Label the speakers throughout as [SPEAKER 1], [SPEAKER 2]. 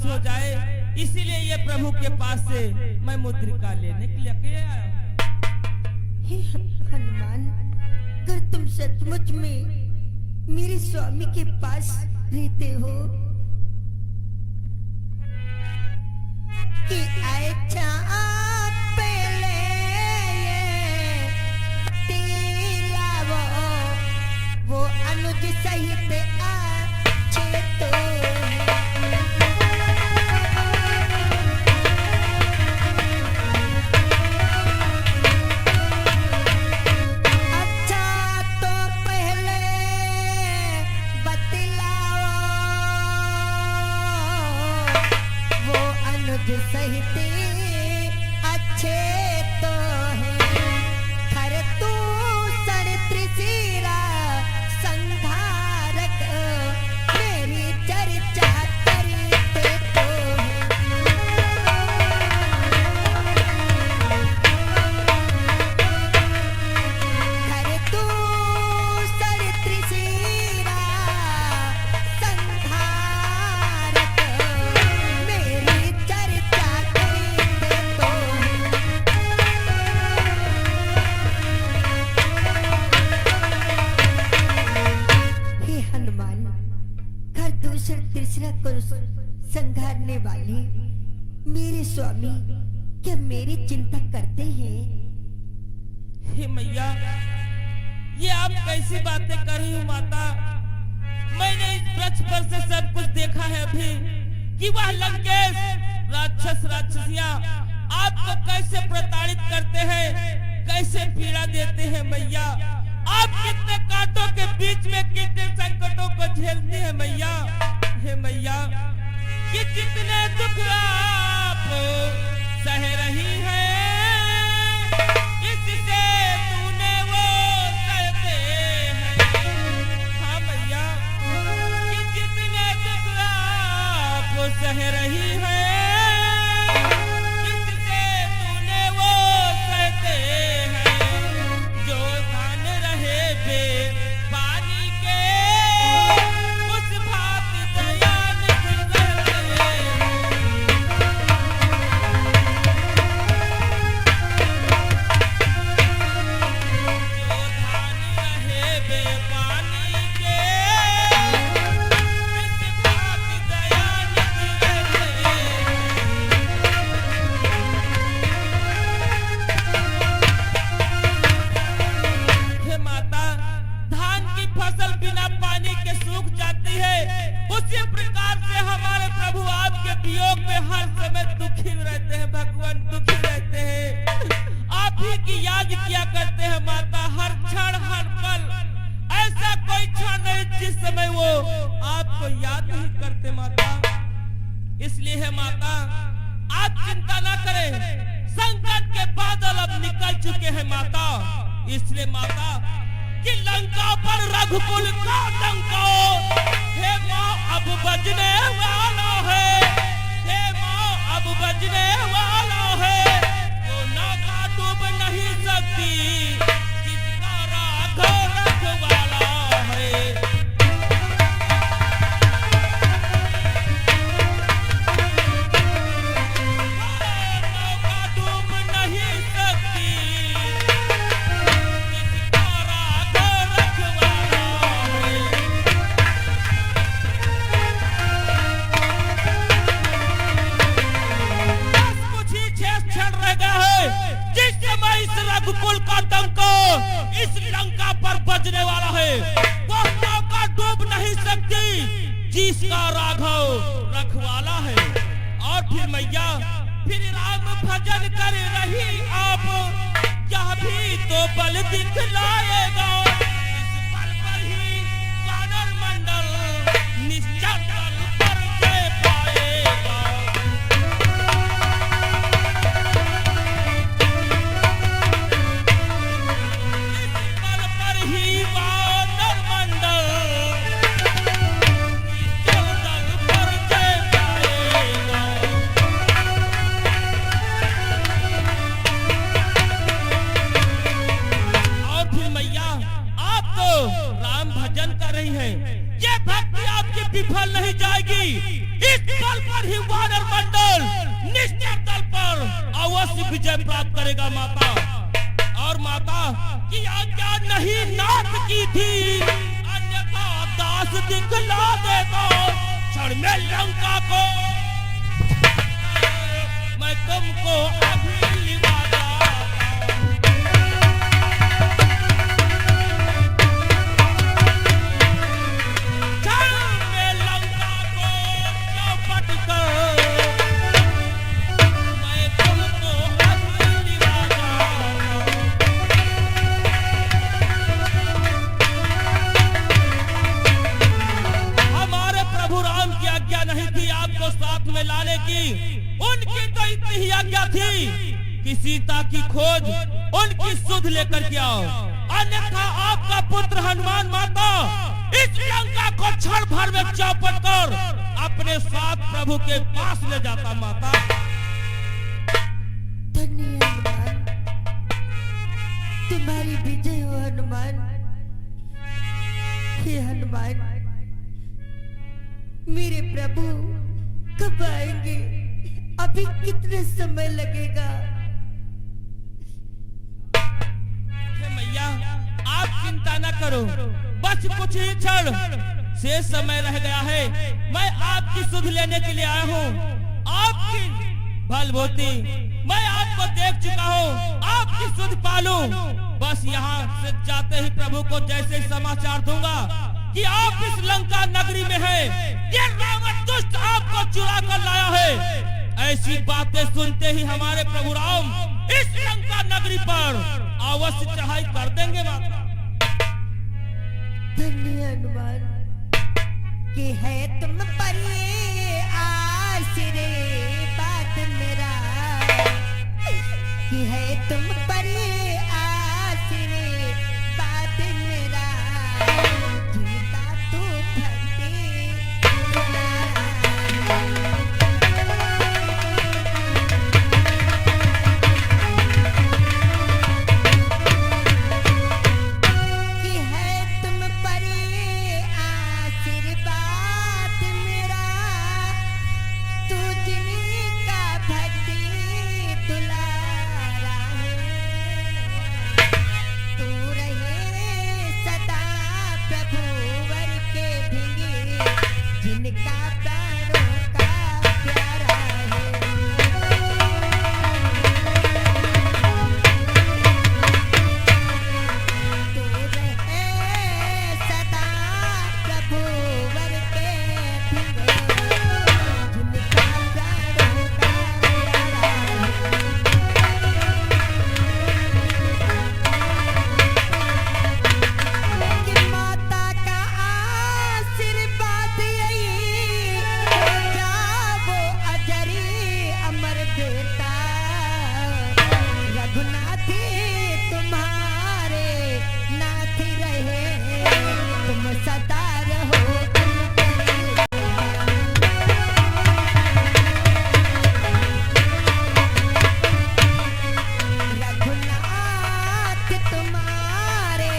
[SPEAKER 1] विश्वास हो जाए, इसीलिए ये प्रभु के पास से मैं मुद्रिका लेने के लिए आया हूं।
[SPEAKER 2] हे हनुमान, अगर तुम सचमुच में मेरे स्वामी के पास रहते हो कि अच्छा पहले तिलावो वो अनुज सहित अच्छे तो सहिते अच्छे तो है हर तू सर त्रिशिरा संहारक मेरी चर्चा करते तो हर तू सर त्रिशिरा संहारक मेरी चर्चा तीसरा को संघारने वाले मेरे स्वामी क्या मेरी चिंता करते हैं?
[SPEAKER 1] हे मैया, ये आप कैसी बातें कर रही हो माता? मैंने इस वृक्ष पर से सब कुछ देखा है अभी कि वह लंकेश राक्षस राक्षसियां आपको कैसे प्रताड़ित करते हैं, कैसे पीड़ा देते हैं। मैया, आप कितने कांटों के बीच में कितने संकटों को झेलती है मैया। हे मैया, कि कितने दुख आप सह रही है, इससे तूने वो सहते हैं। हाँ मैया, कि कितने दुख आप सह रही है, इससे तूने वो सहते हैं। जो धान रहे बे पानी के किया करते हैं माता। हर क्षण हर पल ऐसा कोई क्षण नहीं जिस समय वो आपको याद नहीं करते माता। इसलिए है माता, आप चिंता ना करें, संकट के बादल अब निकल चुके हैं माता। इसलिए माता कि लंका पर रघुकुल का डंका हे माँ अब बजने वाला है, हे माँ अब बजने वाला है। तो नौका डूब नहीं सकती जिसका राघव रखवाला है। नौका डूब नहीं सकती जिसका राघव रखवाला है। बस कुछ ही क्षण रह गया है जिस समय इस रघुकुल का डंका इस लंका पर बजने वाला है। वह नौका डूब नहीं सकती जिसका राघव रखवाला है। और फिर मैया, फिर राम भजन कर रही आप, यह भी तो बल दिखलाएगा। इस बल पर ही वानर मंडल निश्चल बल पर जय पाएगा। कर ही वानर मंडल निश्चर दल पर अवश्य विजय प्राप्त करेगा माता। और माता की आज्ञा नहीं नाथ की थी, अन्यथा दास दिखला देता क्षण में लंका को, मैं तुमको अभी लिवाता। साथ में लाने की उनकी तो इतनी ही आज्ञा थी कि सीता की खोज उनकी सुध लेकर के आओ, अन्यथा आपका पुत्र हनुमान माता इस लंका को क्षण भर में चौपट कर अपने साथ प्रभु के पास ले जाता माता।
[SPEAKER 2] धन्य हनुमान, तुम्हारी विजय हो हनुमान। हे हनुमान, मेरे प्रभु कब आएंगे? अभी कितने समय लगेगा?
[SPEAKER 1] मैया आप चिंता न करो, बस कुछ ही क्षण से समय रह गया है। मैं आपकी सुध लेने के लिए आया हूँ। आपकी बलबूती मैं आपको देख चुका हूँ, आपकी सुध पालूं। बस यहाँ से जाते ही प्रभु को जैसे समाचार दूंगा कि आप इस लंका नगरी में हैं, ये रावण दुष्ट आपको चुरा कर लाया है, ऐसी बातें सुनते ही हमारे प्रभु राम इस लंका नगरी पर अवश्य चढ़ाई कर देंगे माता।
[SPEAKER 2] धन्य हनुमान, कि है तुम पर ये आशीर्वाद मेरा, कि है तुम पर ये आशीर्वाद मेरा, जिनका तू भक्ति कि है तुम पर ये आशीर्वाद मेरा, तू जिनका भक्ति दुलारा है, तू रहे सदा प्रभु वर के भिंगे, जिनका प्राणों का प्यारा है। तू रहे सदा प्रभु वर के भिंगे, जिनका प्राणों का प्यारा है। कि माता का आशीर्वाद यही हो जाओ अजरी अमर बेटा, रघुनाथी तुम्हारे नाथ रहे, तुम सदा रहो रघुनाथ तुम्हारे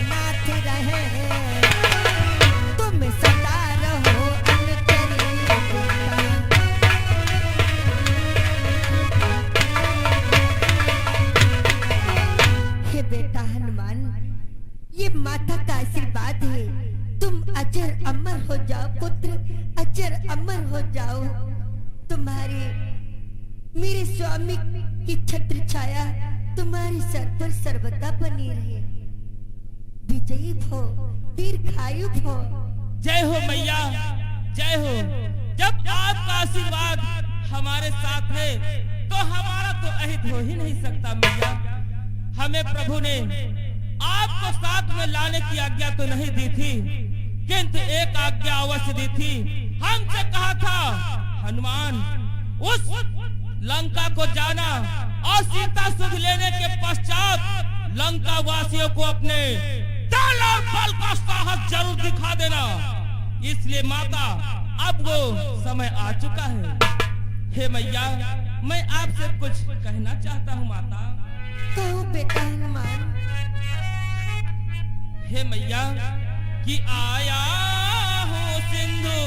[SPEAKER 2] नाथ रहे, तुम सदा रहो अनुचरी हे बेटा हनुमान, ये माता का आशीर्वाद है। तुम अजर अमर हो जाओ पुत्र, अजर अमर हो जाओ। तुम्हारे मेरे स्वामी की छत्र छाया तुम्हारे सर पर सर्वदा बनी रहे। विजयी भो, दीर्घायु भो।
[SPEAKER 1] जय हो मैया, जय हो। जब आपका आशीर्वाद हमारे साथ है तो हमारा तो अहित हो ही नहीं सकता मैया। हमें प्रभु ने आपको साथ में लाने की आज्ञा तो नहीं दी थी, किंतु एक आज्ञा अवश्य दी थी। हमसे कहा था हनुमान उस लंका को जाना और सीता सुध लेने के पश्चात लंका वासियों को अपने दल और बल का साहस जरूर दिखा देना। इसलिए माता अब वो समय आ चुका है। हे मैया, मैं आपसे कुछ कहना चाहता हूँ माता।
[SPEAKER 2] कहो बेटा हनुमान।
[SPEAKER 1] हे मैया कि आया हूँ सिंधु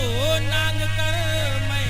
[SPEAKER 1] नांग कर मैं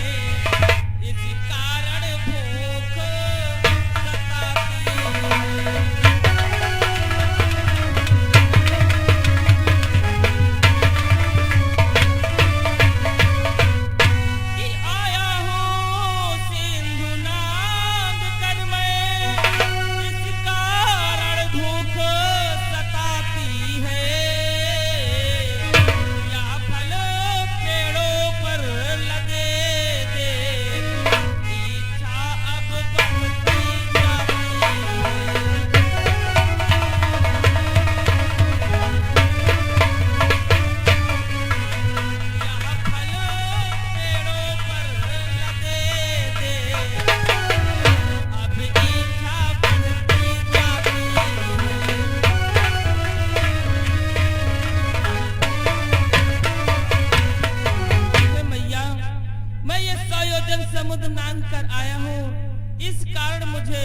[SPEAKER 1] योजन समुद्र नांग कर आया हूँ। इस कारण मुझे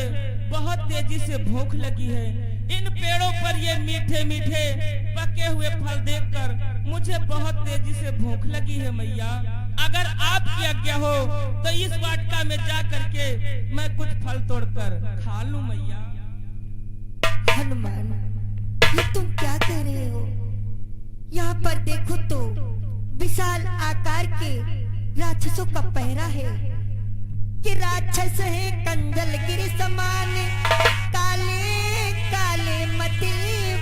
[SPEAKER 1] बहुत तेजी से भूख लगी है। इन पेड़ों पर ये मीठे मीठे पके हुए फल देखकर मुझे बहुत तेजी से भूख लगी है मैया। अगर आपकी आज्ञा हो तो इस वाटिका में जा करके मैं कुछ फल तोड़कर खा लूं मैया।
[SPEAKER 2] हनुमान, ये तुम क्या कह रहे हो? यहाँ पर देखो तो विशाल आकार के राक्षसों का पहरा है कि राक्षस है कंजल गिर समान, काले काले मति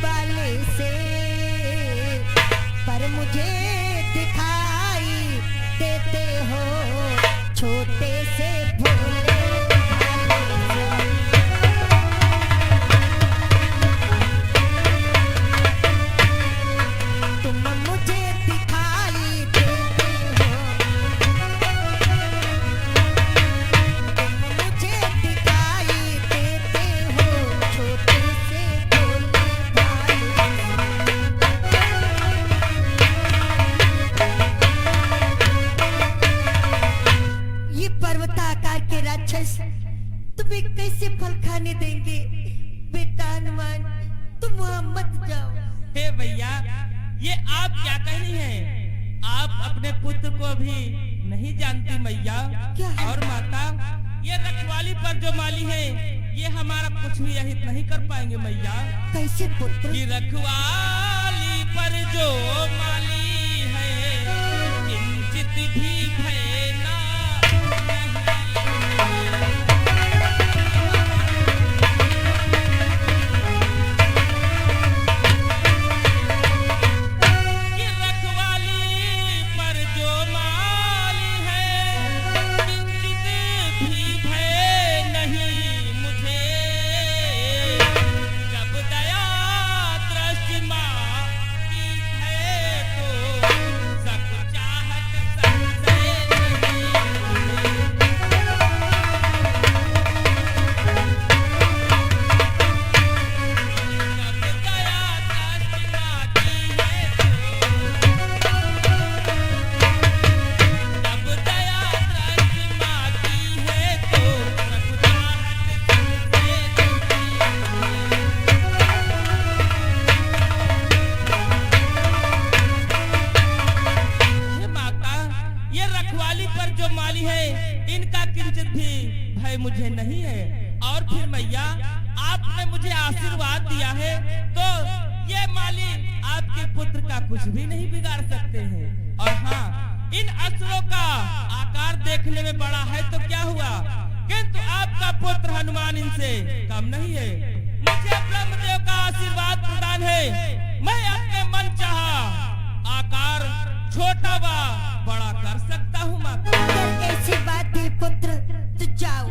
[SPEAKER 2] वाले से, पर मुझे दिखाई देते हो छोटे से भोले भाले से। तुम मुझे दिखाई देते हो, तुम मुझे दिखाई देते हो छोटे से भोले भाले से। ये पर्वताकार के राक्षस तुम्हें कैसे फल खाने देंगे? बेटा हनुमान, तुम वहां मत जाओ।
[SPEAKER 1] हे भैया, ये आप क्या कह रही हैं? आप अपने पुत्र को भी नहीं जानती मैया।
[SPEAKER 2] क्या है?
[SPEAKER 1] और माता, ये रखवाली पर जो माली है ये हमारा कुछ भी अहित नहीं कर पाएंगे मैया।
[SPEAKER 2] कैसे पुत्र?
[SPEAKER 1] कि रखवाली पर जो माली है किंचित भी भय ना कि रखवाली पर जो माली है किंचित भी भय नहीं मुझे। जब दया दृष्टि माँ की है तो सब चाहत संशय नहीं। जब दया दृष्टि माँ की है जब दया दृष्टि माँ की है तो सब चाहत संशय नहीं। हे माता, ये रखवाली पर जो माली है इनका किंचित भी भय मुझे नहीं है। और फिर मैया, आपने मुझे आशीर्वाद दिया है तो ये माली आपके पुत्र का कुछ भी नहीं बिगाड़ सकते हैं। और हाँ, इन असुरों का आकार देखने में बड़ा है तो क्या हुआ, किंतु आपका पुत्र हनुमान इनसे कम नहीं है। मुझे ब्रह्मदेव का आशीर्वाद प्रदान है। मैं अपने मन चाहा आकार छोटा व बड़ा कर सकता हूँ माता।
[SPEAKER 2] अगर ऐसी बात है पुत्र, तो जाओ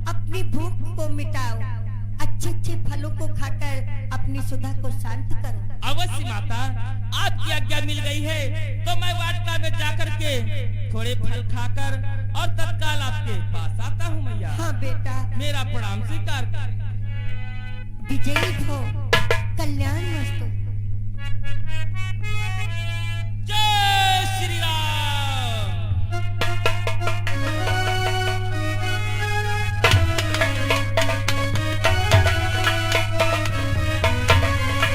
[SPEAKER 2] अपनी भूख को मिटाओ, अच्छे अच्छे फलों को खाकर अपनी सुधा को शांत करो।
[SPEAKER 1] अवश्य माता, आपकी आज्ञा मिल गई है तो मैं वाटिका में जाकर के थोड़े फल खाकर और तत्काल आपके पास आता हूँ मैया।
[SPEAKER 2] हाँ बेटा,
[SPEAKER 1] मेरा प्रणाम स्वीकार कर।
[SPEAKER 2] विजयी हो, कल्याण मस्तु।